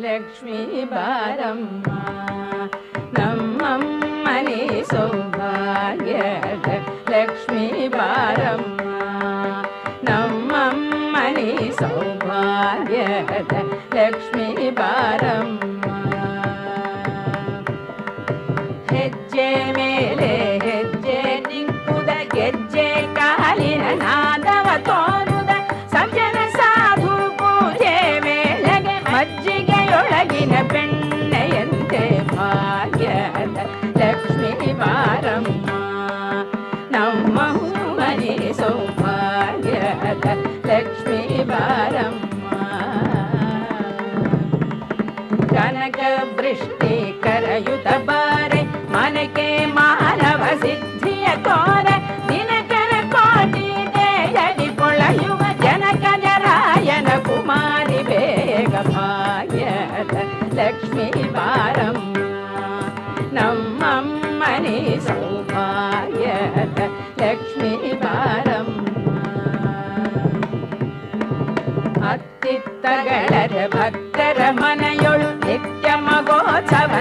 ಲಕ್ಷ್ಮೀ ಬಾರಮ್ಮ ನಮ್ಮಮ್ಮನಿ ಸೌಭಾಗ್ಯದ ಲಕ್ಷ್ಮೀ ಬಾರಮ್ಮ ನಮ್ಮಮ್ಮನಿ ಸೌಭಾಗ್ಯದ ಲಕ್ಷ್ಮೀ ಬಾರಮ್ಮ ಹೆಜ್ಜೆ ಮೇಲೆ ಹೆಜ್ಜೆ ನಿಂಕುದ ಗೆಜ್ಜೆ ಕಾಲಿನ ನಾದವ ತೋರುದ ಸಜ್ಜನ ಸಾಧು ಪೂಜೆ ವೇಳೆಗೆ ಮಜ್ಜಿಗೆಯೊಳಗಿನ ಬೆಣ್ಣೆಯಂತೆ ಭಾಗ್ಯದ ಲಕ್ಷ್ಮೀ ಬಾರಮ್ಮ ನಮ್ಮ ಮನೆ ಸೌಭಾಗ್ಯದ ಲಕ್ಷ್ಮೀ ಬಾರಮ್ಮ ಕನಕ ವೃಷ್ಟಿ ಕರಯುತ ಬಾರೆ ಮನಕೆ ಮಾನವ ಸಿದ್ಧಿಯ ತೋರ ದಿನಕರ ಕೋಟಿ ದೇಯದಿ ಕೊಳೆಯುವ ಜನಕ ಜರಾಯನ ಕುಮಾರಿ ಬೇಗ ಭಾಗ್ಯದ ಲಕ್ಷ್ಮೀ ಬಾರಮ್ಮ ನಮ್ಮಮ್ಮನಿ ಸೌಭಾಗ್ಯದ ಲಕ್ಷ್ಮೀ ಬಾರಮ್ಮ ಅತ್ತಿತ್ತಗಳರ ಭಕ್ತರ ಮನೆಯೊಳು ನಿತ್ಯ ಮಗೋತ್ಸವ